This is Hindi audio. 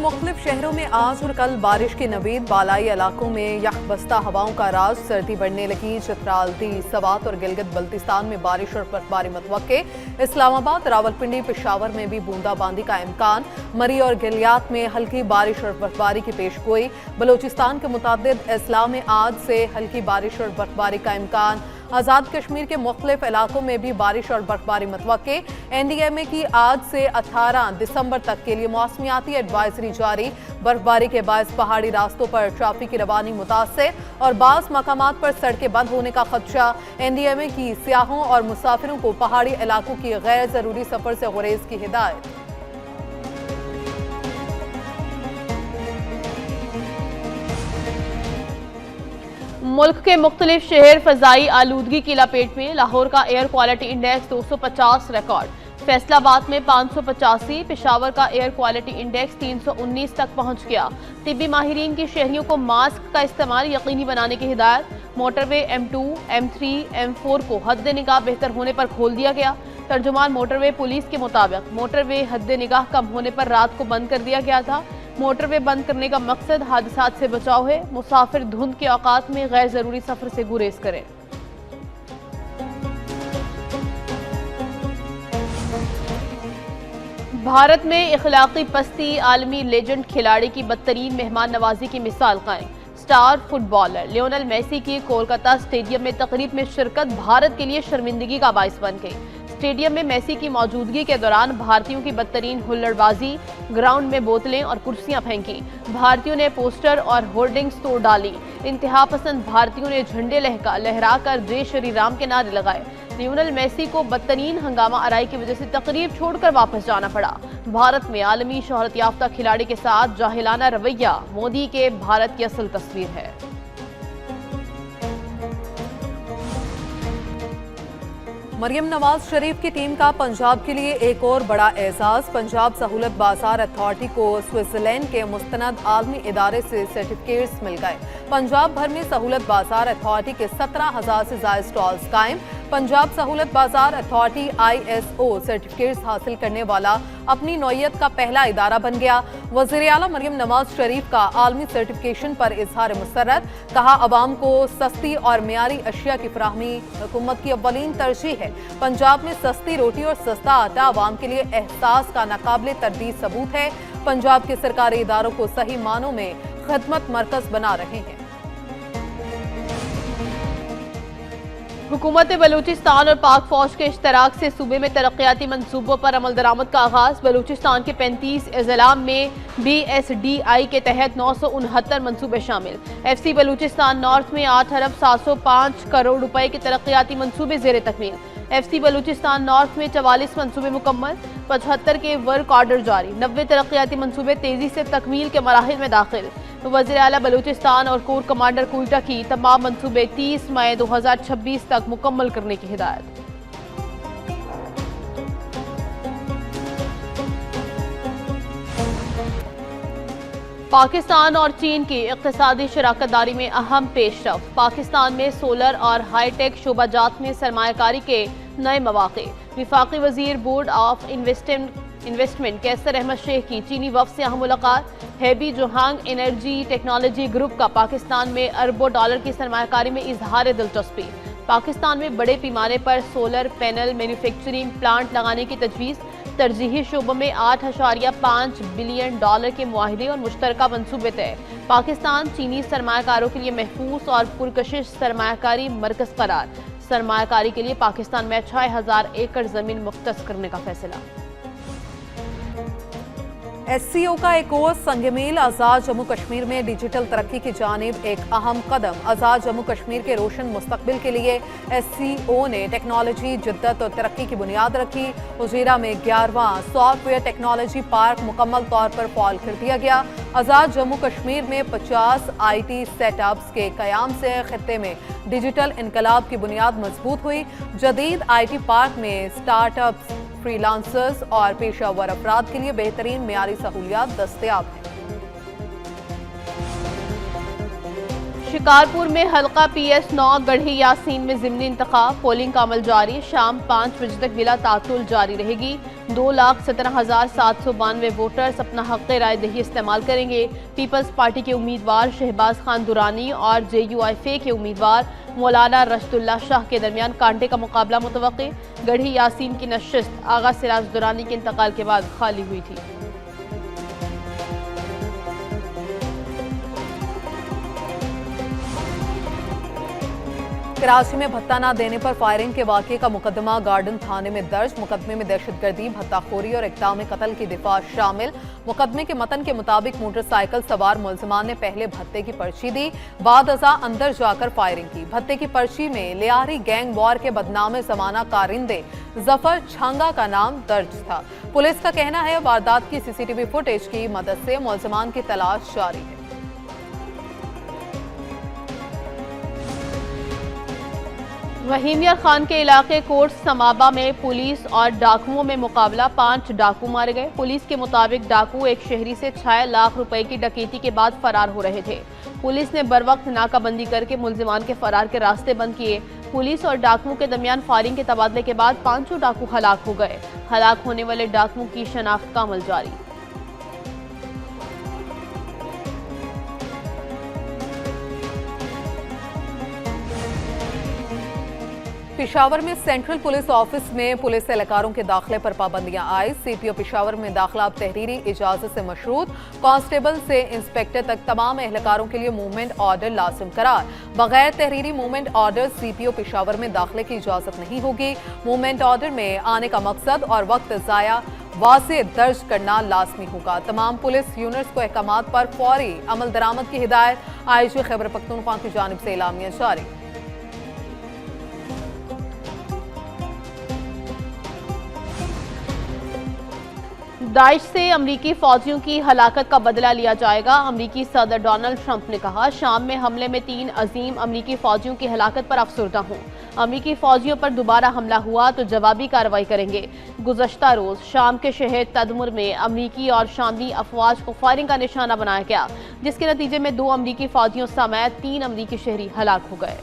मुख्तलिफ शहरों में आज और कल बारिश की नवीद, बालाई इलाकों में यकबस्ता हवाओं का राज, सर्दी बढ़ने लगी। चित्राल, सवात और गिलगित बल्तिस्तान में बारिश और बर्फबारी मुतवक्के। इस्लामाबाद, रावलपिंडी, पेशावर में भी बूंदाबांदी का इम्कान। मरी और गिलियात में हल्की बारिश और बर्फबारी की पेशगोई। बलोचिस्तान के मुतादिद अजला में आज से हल्की बारिश और बर्फबारी का इम्कान। आज़ाद कश्मीर के मुख्तलिफ इलाकों में भी बारिश और बर्फबारी मुतवक्के। NDMA की आज से 18 दिसंबर तक के लिए मौसमियाती एडवाइजरी जारी। बर्फबारी के बायस पहाड़ी रास्तों पर ट्रैफिक की रवानी मुतासर और बाज़ मकामात पर सड़कें बंद होने का खदशा। NDMA की सियाहों और मुसाफिरों को पहाड़ी इलाकों की गैर ज़रूरी सफ़र से गुरेज की हिदायत। मुल्क के मुख्तलिफ शहर फजाई आलूदगी की लपेट में। लाहौर का air quality index 250 record, Faisalabad में 585, पेशावर का एयर क्वालिटी इंडेक्स 319 तक पहुंच गया। तिब्बी माहिरीन की शहरियों को मास्क का इस्तेमाल यकीनी बनाने की हिदायत। मोटरवे M2, M3, M4 को हद निगाह बेहतर होने पर खोल दिया गया। तर्जुमान मोटरवे पुलिस के मुताबिक मोटरवे हद निगाह कम होने पर रात को बंद कर दिया गया था। मोटरवे बंद करने का मकसद हादसात से बचाव है। मुसाफिर धुंध के औकात में गैर जरूरी सफर से गुरेज करें। भारत में इखलाकी पस्ती, आलमी लेजेंड खिलाड़ी की बदतरीन मेहमान नवाजी की मिसाल कायम। स्टार फुटबॉलर लियोनेल मेसी की कोलकाता स्टेडियम में तकरीब में शिरकत भारत के लिए शर्मिंदगी का बाइस बन गई। स्टेडियम में मेसी की मौजूदगी के दौरान भारतीयों की बदतरीन हुल्लड़बाजी, ग्राउंड में बोतलें और कुर्सियां फेंकी। भारतीयों ने पोस्टर और होर्डिंग्स तोड़ डाली। इंतहा पसंद भारतीयों ने झंडे लहराकर जय श्री राम के नारे लगाए। लियोनेल मेसी को बदतरीन हंगामा आराई की वजह से तकरीब छोड़कर वापस जाना पड़ा। भारत में आलमी शोहरत याफ्ता खिलाड़ी के साथ जाहिलाना रवैया मोदी के भारत की असल तस्वीर है। मरियम नवाज शरीफ की टीम का पंजाब के लिए एक और बड़ा एजाज। पंजाब सहूलत बाजार अथॉरिटी को स्विट्जरलैंड के मुस्तनद आलमी इदारे से सर्टिफिकेट्स मिल गए। पंजाब भर में सहूलत बाजार अथॉरिटी के 17,000 से ज्यादा स्टॉल्स कायम। पंजाब सहूलत बाजार अथॉरिटी ISO सर्टिफिकेट्स हासिल करने वाला अपनी नौयत का पहला इदारा बन गया। वज़ीर आला मरियम नवाज शरीफ का आलमी सर्टिफिकेशन पर इजहार मसर्रत। कहा, अवाम को सस्ती और मियारी अशिया की फराहमी हुकूमत की अव्वलीन तरजीह है। पंजाब में सस्ती रोटी और सस्ता आटा अवाम के लिए एहसास का नाकाबिले तरदीद सबूत है। पंजाब के सरकारी इदारों को सही मानों में खिदमत मरकज बना रहे हैं। हुकूमत बलूचिस्तान और पाक फौज के इश्तराक से सूबे में तरक्याती मंसूबों पर अमल दरामद का आगाज। बलूचिस्तान के 35 अजला में BSDI के तहत 969 मंसूबे शामिल। FC बलूचिस्तान नॉर्थ में 8 अरब 705 करोड़ रुपए के तरक्याती मंसूबे जेर तकमील। FC बलूचिस्तान नॉर्थ में 44 मंसूबे मुकम्मल, 75 के वर्क ऑर्डर जारी। 90 तरक्याती मंसूबे तेजी से तकमील के मराहिल में दाखिल। वज़ीर आला बलूचिस्तान और कोर कमांडर कोयटा की तमाम मंसूबे 30 मई 2026 तक मुकम्मल करने की हिदायत। पाकिस्तान और चीन की इक़्तिसादी शराकतदारी में अहम पेशरफ्त। पाकिस्तान में सोलर और हाईटेक शोबाजात में सरमायाकारी के नए मौक़े। वफाकी वज़ीर बोर्ड ऑफ इन्वेस्टमेंट कैसर अहमद शेख की चीनी वफ़द से अहम मुलाकात। हेबी जोहांग एनर्जी टेक्नोलॉजी ग्रुप का पाकिस्तान में अरबों डॉलर की सरमायाकारी में इजहार दिलचस्पी। पाकिस्तान में बड़े पैमाने पर सोलर पैनल मैन्युफैक्चरिंग प्लांट लगाने की तजवीज़। तरजीही शोबों में 8.5 बिलियन डॉलर के मुआहदे और मुश्तरका मंसूबे तय। पाकिस्तान चीनी सरमायाकारों के लिए महफूज और पुरकशिश सरमायाकारी मरकज करार। सरमायाकारी के लिए पाकिस्तान में 6,000 एकड़ जमीन मुख्तस करने का फैसला। SCO का एक और संगमील। आज़ाद जम्मू कश्मीर में डिजिटल तरक्की की जानिब एक अहम कदम। आज़ाद जम्मू कश्मीर के रोशन मुस्तकबिल के लिए SCO ने टेक्नोलॉजी, जिद्दत और तरक्की की बुनियाद रखी। उजीरा में 11वां सॉफ्टवेयर टेक्नोलॉजी पार्क मुकम्मल तौर पर फाल कर दिया गया। आज़ाद जम्मू कश्मीर में 50 IT सेटअप्स के कयाम से खित्ते में डिजिटल इनकलाब की बुनियाद मजबूत हुई। जदीद IT पार्क में स्टार्टअप्स, फ्रीलांसर्स और पेशावर अफराद के लिए बेहतरीन मियारी सहूलियात दस्तयाब हैं। शिकारपुर में हल्का PS9 गढ़ी यासीन में ज़िमनी इंतखाब, पोलिंग का अमल जारी। शाम 5 बजे तक बिला तातुल जारी रहेगी। 2,17,792 वोटर्स अपना हक़ राय दही इस्तेमाल करेंगे। पीपल्स पार्टी के उम्मीदवार शहबाज खान दुरानी और JUIF के उम्मीदवार मौलाना रशदुल्ला शाह के दरमियान कांटे का मुकाबला मुतवक्की। गढ़ी यासीन की नशिस्त आगा सिराज दुरानी के इंतकाल के बाद खाली हुई थी। कराची में भत्ता न देने पर फायरिंग के वाक़े का मुकदमा गार्डन थाने में दर्ज। मुकदमे में दहशतगर्दी, भत्ताखोरी और इक़दाम कत्ल की दिफा शामिल। मुकदमे के मतन के मुताबिक मोटरसाइकिल सवार मुलजमान ने पहले भत्ते की पर्ची दी, बाद अज़ा अंदर जाकर फायरिंग की। भत्ते की पर्ची में लियारी गैंग वॉर के बदनामे जमाना कारिंदे जफर छांगा का नाम दर्ज था। पुलिस का कहना है वारदात की CCTV फुटेज की मदद से मुलजमान की तलाश जारी है। वहीम यार खान के इलाके कोट समाबा में पुलिस और डाकुओं में मुकाबला। 5 डाकू मारे गए। पुलिस के मुताबिक डाकू एक शहरी से 6 लाख रुपए की डकैती के बाद फरार हो रहे थे। पुलिस ने बरवक्त नाकाबंदी करके मुलजिमान के फरार के रास्ते बंद किए। पुलिस और डाकुओं के दरमियान फायरिंग के तबादले के बाद 5 डाकू हलाक हो गए। हलाक होने वाले डाकुओं की शनाख्त का अमल जारी। पेशावर में सेंट्रल पुलिस ऑफिस में पुलिस एहलकारों के दाखिले पर पाबंदियां आई। CPO पेशावर में दाखिला अब तहरीरी इजाजत से मशरूत। कांस्टेबल से इंस्पेक्टर तक तमाम एहलकारों के लिए मूवमेंट ऑर्डर लाजिम करार। बगैर तहरीरी मूवमेंट ऑर्डर CPO पेशावर में दाखिले की इजाजत नहीं होगी। मूवमेंट ऑर्डर में आने का मकसद और वक्त ज़ाया वाज़े दर्ज करना लाजमी होगा। तमाम पुलिस यूनिट्स को अहकामात पर फौरी अमल दरामद की हिदायत। IG खैबर पख्तूनख्वा की जानिब से एलामिया जारी। दाइश से अमरीकी फौजियों की हलाकत का बदला लिया जाएगा। अमरीकी सदर डोनाल्ड ट्रंप ने कहा, शाम में हमले में 3 अजीम अमरीकी फौजियों की हलाकत पर अफसरदा हूँ। अमरीकी फौजियों पर दोबारा हमला हुआ तो जवाबी कार्रवाई करेंगे। गुज़श्ता रोज शाम के शहर तदमुर में अमरीकी और शामी अफवाज को फायरिंग का निशाना बनाया गया, जिसके नतीजे में 2 अमरीकी फौजियों समेत 3 अमरीकी शहरी हलाक हो गए।